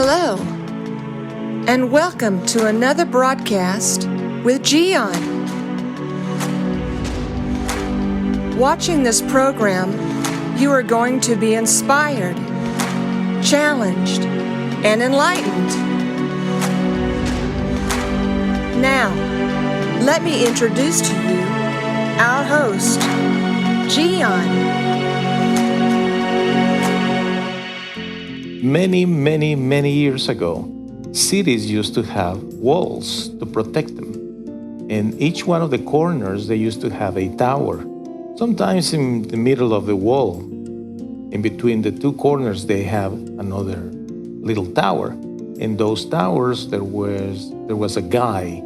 Hello, and welcome to another broadcast with Gian. Watching this program, you are going to be inspired, challenged, and enlightened. Now, let me introduce to you our host, Gian. Many years ago, cities used to have walls to protect them. In each one of the corners, they used to have a tower. Sometimes in the middle of the wall, in between the two corners, they have another little tower. In those towers, there was a guy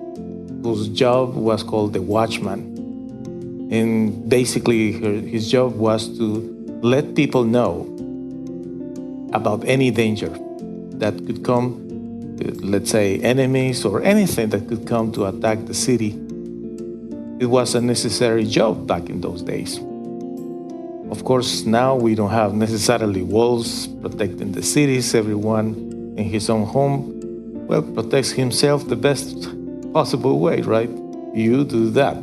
whose job was called the Watchman. And basically, his job was to let people know about any danger that could come, let's say enemies or anything that could come to attack the city. It was a necessary job back in those days. Of course, now we don't have necessarily walls protecting the cities. Everyone in his own home, protects himself the best possible way, right? You do that.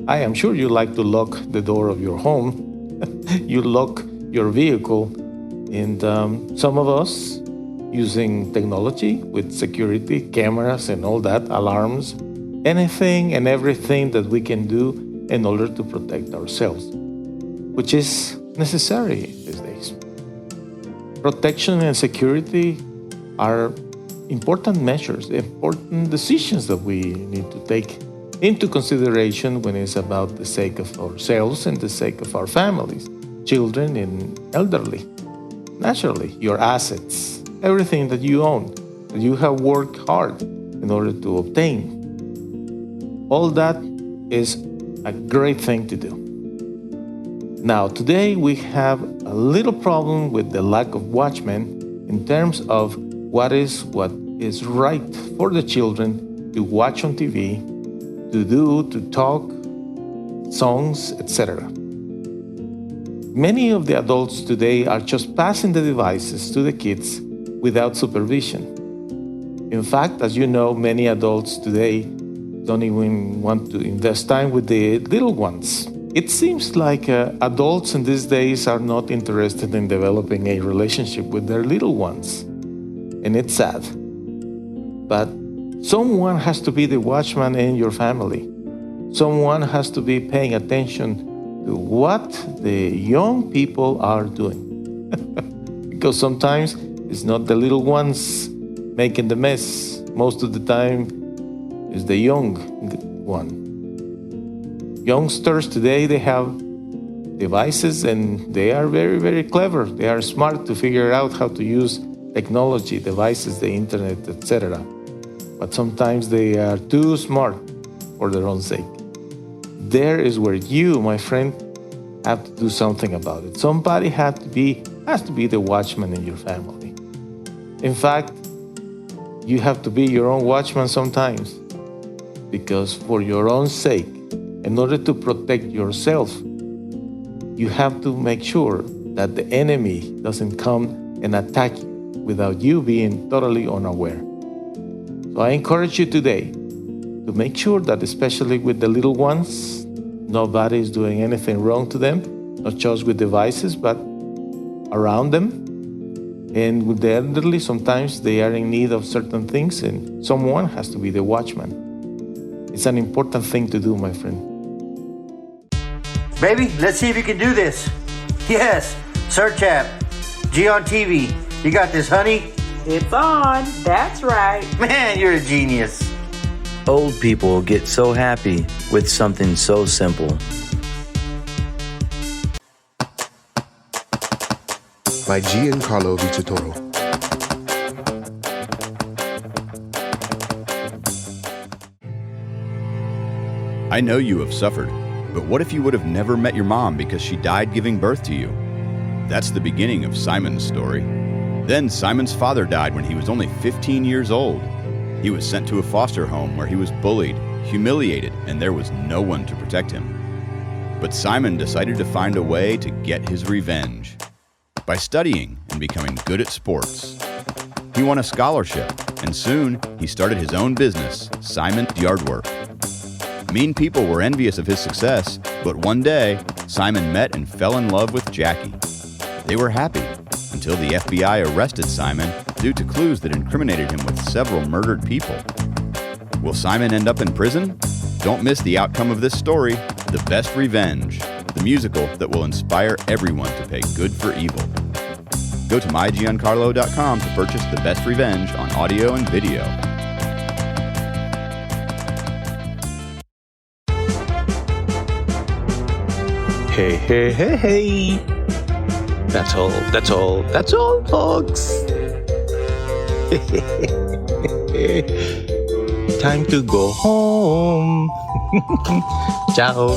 I am sure you like to lock the door of your home. You lock your vehicle. And some of us using technology with security cameras and all that, alarms, anything and everything that we can do in order to protect ourselves, which is necessary these days. Protection and security are important measures, important decisions that we need to take into consideration when it's about the sake of ourselves and the sake of our families, children and elderly. Naturally, your assets, everything that you own, that you have worked hard in order to obtain. All that is a great thing to do. Now, today we have a little problem with the lack of watchmen in terms of what is right for the children to watch on TV, to do, to talk, songs, etc. Many of the adults today are just passing the devices to the kids without supervision. In fact, as you know, many adults today don't even want to invest time with the little ones. It seems like adults in these days are not interested in developing a relationship with their little ones. And it's sad. But someone has to be the watchman in your family. Someone has to be paying attention to what the young people are doing. Because sometimes it's not the little ones making the mess. Most of the time it's the young one. Youngsters today, they have devices and they are very clever. They are smart to figure out how to use technology, devices, the internet, etc. But sometimes they are too smart for their own sake. There is where you, my friend, have to do something about it. Somebody has to be the watchman in your family. In fact, you have to be your own watchman sometimes, because for your own sake, in order to protect yourself, you have to make sure that the enemy doesn't come and attack you without you being totally unaware. So I encourage you today to make sure that, especially with the little ones, nobody is doing anything wrong to them, not just with devices, but around them. And with the elderly, sometimes they are in need of certain things, and someone has to be the watchman. It's an important thing to do, my friend. Baby, let's see if you can do this. Yes, search app, Gian TV. You got this, honey? It's on. That's right. Man, you're a genius. Old people get so happy with something so simple. By Giancarlo Vitatoro. I know you have suffered, but what if you would have never met your mom because she died giving birth to you? That's the beginning of Simon's story. Then Simon's father died when he was only 15 years old. He was sent to a foster home where he was bullied, humiliated, and there was no one to protect him. But Simon decided to find a way to get his revenge by studying and becoming good at sports. he won a scholarship, and soon he started his own business, Simon's Yardwork. Mean people were envious of his success, but one day, Simon met and fell in love with Jackie. They were happy until the FBI arrested Simon due to clues that incriminated him with several murdered people. Will Simon end up in prison? Don't miss the outcome of this story, The Best Revenge, the musical that will inspire everyone to pay good for evil. Go to mygiancarlo.com to purchase The Best Revenge on audio and video. Hey, hey, hey, hey. That's all, folks. Time to go home. Ciao.